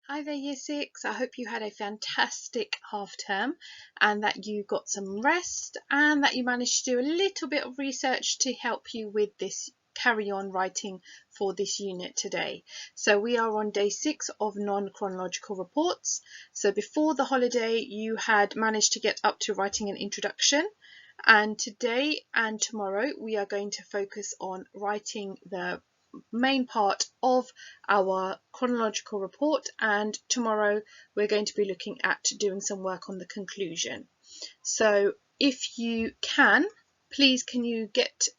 Hi there, Year 6. I hope you had a fantastic half term and that you got some rest and that you managed to do a little bit of research to help you with this carry on writing for this unit today. So we are on day 6 of non-chronological reports. So before the holiday you had managed to get up to writing an introduction, and today and tomorrow we are going to focus on writing the main part of our chronological report, and tomorrow we're going to be looking at doing some work on the conclusion. So if you can, please can you get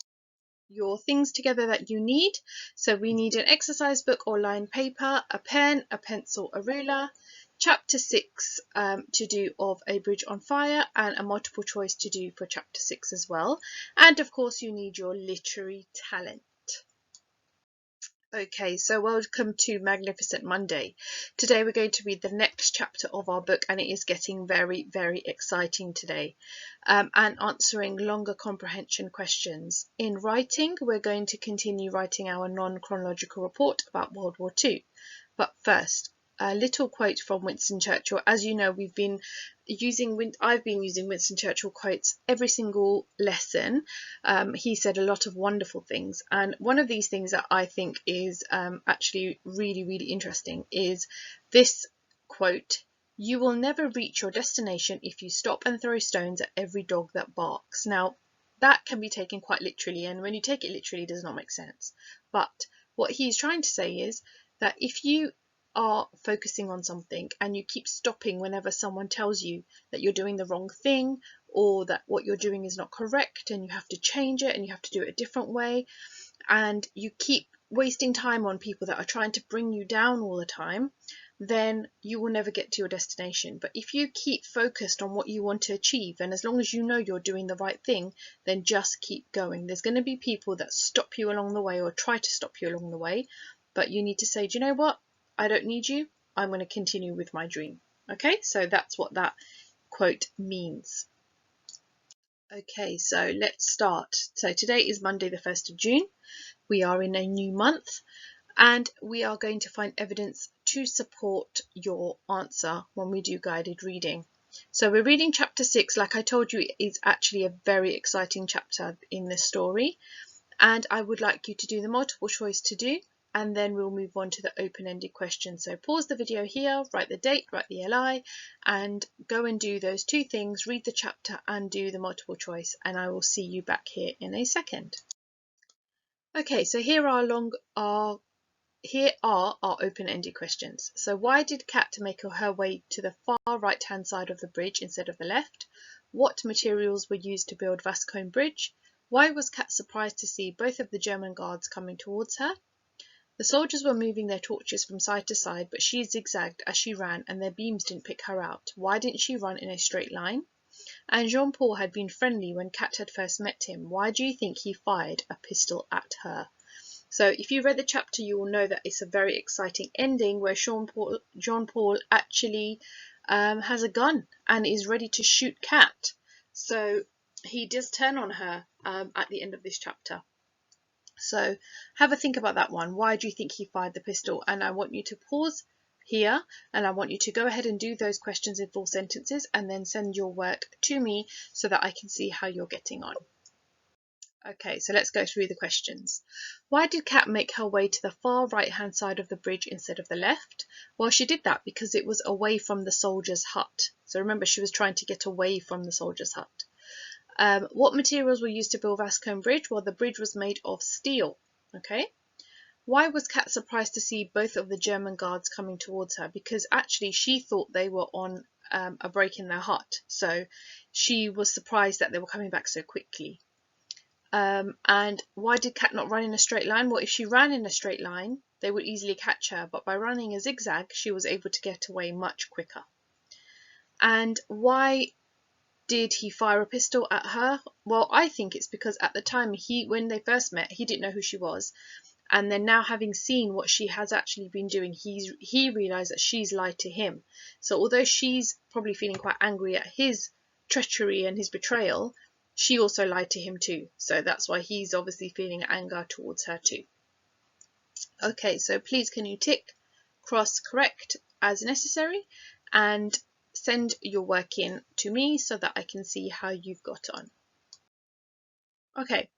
your things together that you need. So we need an exercise book or lined paper, a pen, a pencil, a ruler, chapter 6 to do of A Bridge on Fire, and a multiple choice to do for chapter 6 as well. And of course you need your literary talent. Okay, so welcome to Magnificent Monday. Today we're going to read the next chapter of our book, and it is getting very, very exciting today, and answering longer comprehension questions. In writing, we're going to continue writing our non-chronological report about World War II. But first, a little quote from Winston Churchill. As you know, I've been using Winston Churchill quotes every single lesson. He said a lot of wonderful things, and one of these things that I think is actually really, really interesting is this quote: "You will never reach your destination if you stop and throw stones at every dog that barks." Now, that can be taken quite literally, and when you take it literally, it does not make sense. But what he's trying to say is that if you are focusing on something and you keep stopping whenever someone tells you that you're doing the wrong thing, or that what you're doing is not correct and you have to change it and you have to do it a different way, and you keep wasting time on people that are trying to bring you down all the time, then you will never get to your destination. But if you keep focused on what you want to achieve, and as long as you know you're doing the right thing, then just keep going. There's going to be people that stop you along the way or try to stop you along the way, but you need to say, do you know what? I don't need you. I'm going to continue with my dream. Okay, so that's what that quote means. Okay, so let's start. So today is Monday the 1st of June. We are in a new month, and we are going to find evidence to support your answer when we do guided reading. So we're reading chapter 6. Like I told you, it is actually a very exciting chapter in this story, and I would like you to do the multiple choice to do, and then we'll move on to the open-ended questions. So pause the video here, write the date, write the LI, and go and do those two things, read the chapter and do the multiple choice, and I will see you back here in a second. Okay, so here are our open-ended questions. So why did Kat make her way to the far right-hand side of the bridge instead of the left? What materials were used to build Vascombe Bridge? Why was Kat surprised to see both of the German guards coming towards her? The soldiers were moving their torches from side to side, but she zigzagged as she ran and their beams didn't pick her out. Why didn't she run in a straight line? And Jean-Paul had been friendly when Kat had first met him. Why do you think he fired a pistol at her? So if you read the chapter, you will know that it's a very exciting ending where Jean-Paul actually has a gun and is ready to shoot Kat. So he does turn on her at the end of this chapter. So have a think about that one. Why do you think he fired the pistol? And I want you to pause here, and I want you to go ahead and do those questions in full sentences and then send your work to me so that I can see how you're getting on. Okay, so let's go through the questions. Why did Kat make her way to the far right-hand side of the bridge instead of the left? Well, she did that because it was away from the soldier's hut. So remember, she was trying to get away from the soldier's hut. What materials were used to build Vascombe Bridge? Well, the bridge was made of steel. Okay. Why was Kat surprised to see both of the German guards coming towards her? Because actually she thought they were on a break in their hut. So she was surprised that they were coming back so quickly. And why did Kat not run in a straight line? Well, if she ran in a straight line, they would easily catch her. But by running a zigzag, she was able to get away much quicker. And why did he fire a pistol at her? Well, I think it's because at the time when they first met, he didn't know who she was. And then now, having seen what she has actually been doing, he realised that she's lied to him. So although she's probably feeling quite angry at his treachery and his betrayal, she also lied to him too. So that's why he's obviously feeling anger towards her too. Okay, so please can you tick, cross, correct, as necessary and send your work in to me so that I can see how you've got on. Okay,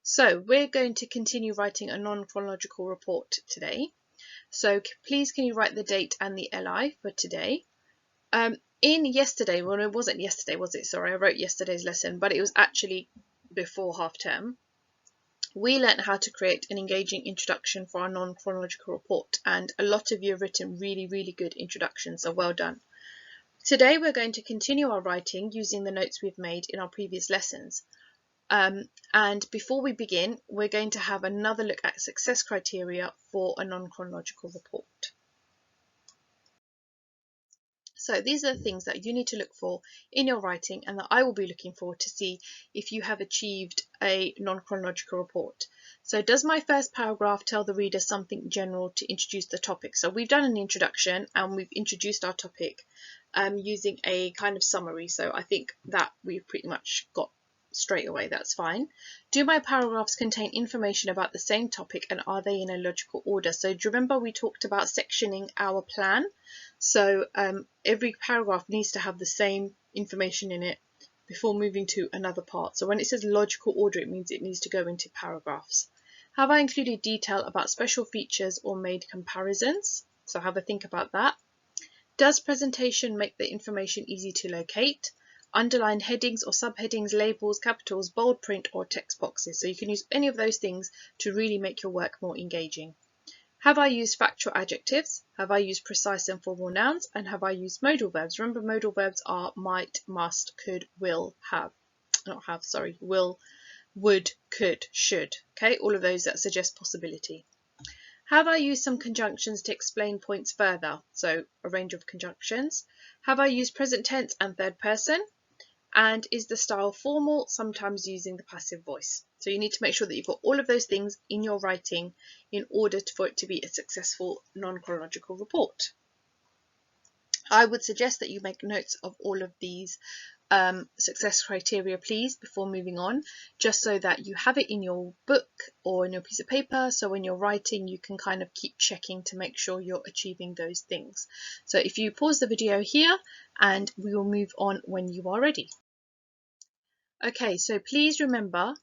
so we're going to continue writing a non-chronological report today. So please can you write the date and the LI for today? In yesterday, well, it wasn't yesterday, was it? Sorry, I wrote yesterday's lesson, but it was actually before half term. We learned how to create an engaging introduction for our non-chronological report, and a lot of you have written really, really good introductions, so well done. Today we're going to continue our writing using the notes we've made in our previous lessons. And before we begin, we're going to have another look at success criteria for a non-chronological report. So these are the things that you need to look for in your writing and that I will be looking for to see if you have achieved a non-chronological report. So does my first paragraph tell the reader something general to introduce the topic? So we've done an introduction and we've introduced our topic using a kind of summary. So I think that we've pretty much got straight away, that's fine. Do my paragraphs contain information about the same topic and are they in a logical order? So do you remember we talked about sectioning our plan? So every paragraph needs to have the same information in it before moving to another part. So when it says logical order, it means it needs to go into paragraphs. Have I included detail about special features or made comparisons? So have a think about that. Does presentation make the information easy to locate? Underline headings or subheadings, labels, capitals, bold print or text boxes. So you can use any of those things to really make your work more engaging. Have I used factual adjectives? Have I used precise and formal nouns? And have I used modal verbs? Remember, modal verbs are might, must, could, will, have. Not have, sorry. Will, would, could, should. Okay, all of those that suggest possibility. Have I used some conjunctions to explain points further? So a range of conjunctions. Have I used present tense and third person? And is the style formal, sometimes using the passive voice? So you need to make sure that you've got all of those things in your writing in order for it to be a successful non-chronological report. I would suggest that you make notes of all of these success criteria, please, before moving on, just so that you have it in your book or in your piece of paper. So when you're writing, you can kind of keep checking to make sure you're achieving those things. So if you pause the video here and we will move on when you are ready. Okay, so please remember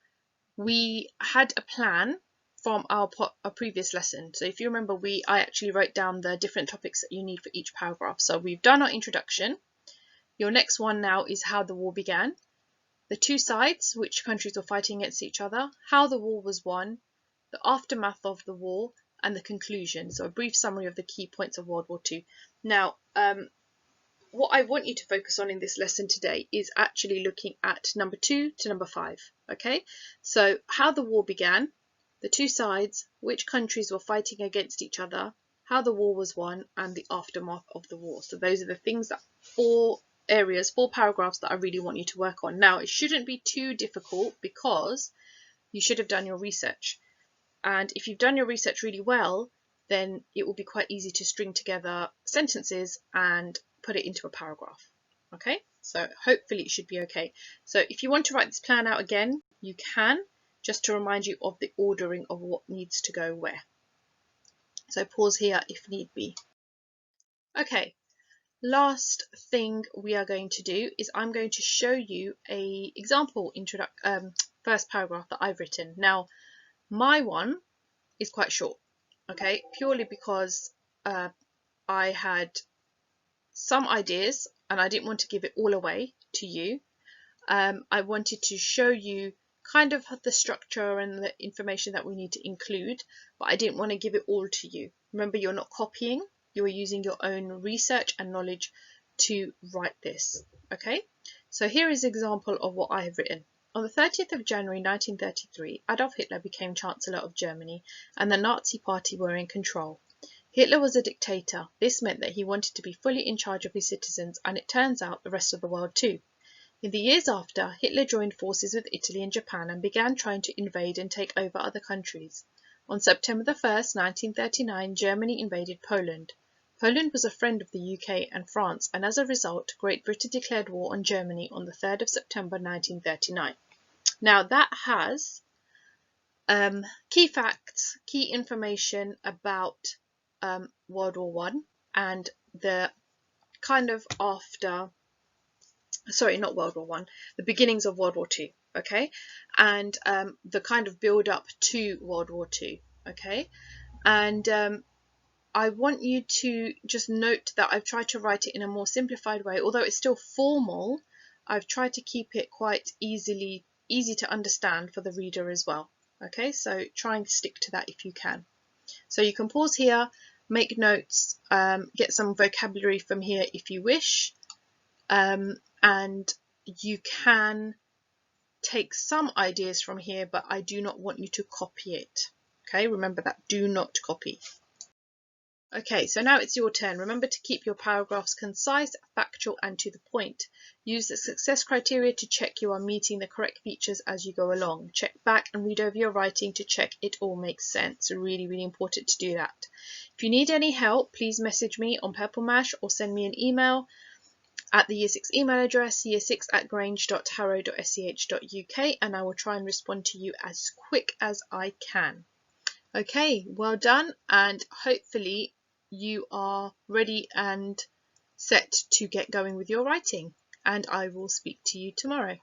we had a plan from our previous lesson. So if you remember, I actually wrote down the different topics that you need for each paragraph. So we've done our introduction. Your next one now is how the war began, the two sides, which countries were fighting against each other, how the war was won, the aftermath of the war, and the conclusion. So a brief summary of the key points of World War II. Now, what I want you to focus on in this lesson today is actually looking at number 2 to number 5. Okay, so how the war began, the two sides, which countries were fighting against each other, how the war was won, and the aftermath of the war. So those are the things, that 4 paragraphs that I really want you to work on. Now, it shouldn't be too difficult because you should have done your research. And if you've done your research really well, then it will be quite easy to string together sentences and put it into a paragraph. Okay, so hopefully it should be okay. So if you want to write this plan out again, you can, just to remind you of the ordering of what needs to go where. So pause here if need be. Okay, last thing we are going to do is I'm going to show you a example first paragraph that I've written. Now, my one is quite short, okay, purely because I had some ideas and I didn't want to give it all away to you. I wanted to show you kind of the structure and the information that we need to include, but I didn't want to give it all to you. Remember, you're not copying, you are using your own research and knowledge to write this. Okay, so here is an example of what I have written. On the 30th of January 1933, Adolf Hitler became Chancellor of Germany and the Nazi Party were in control. Hitler was a dictator. This meant that he wanted to be fully in charge of his citizens, and it turns out the rest of the world too. In the years after, Hitler joined forces with Italy and Japan and began trying to invade and take over other countries. On September 1st, 1939, Germany invaded Poland. Poland was a friend of the UK and France, and as a result, Great Britain declared war on Germany on the 3rd of September 1939. Now that has key facts, key information about World War I and the kind of after, sorry, not World War One, the beginnings of World War Two, okay, and the kind of build up to World War Two, okay, and I want you to just note that I've tried to write it in a more simplified way, although it's still formal. I've tried to keep it quite easy to understand for the reader as well. Okay, so try and stick to that if you can. So you can pause here, make notes, get some vocabulary from here if you wish, and you can take some ideas from here, but I do not want you to copy it. Okay, remember that, do not copy. Okay, so now it's your turn. Remember to keep your paragraphs concise, factual, and to the point. Use the success criteria to check you are meeting the correct features as you go along. Check back and read over your writing to check it all makes sense. Really, really important to do that. If you need any help, please message me on Purple Mash or send me an email at the Year 6 email address, year6@grange.harrow.sch.uk, and I will try and respond to you as quick as I can. Okay, well done, and hopefully you are ready and set to get going with your writing, and I will speak to you tomorrow.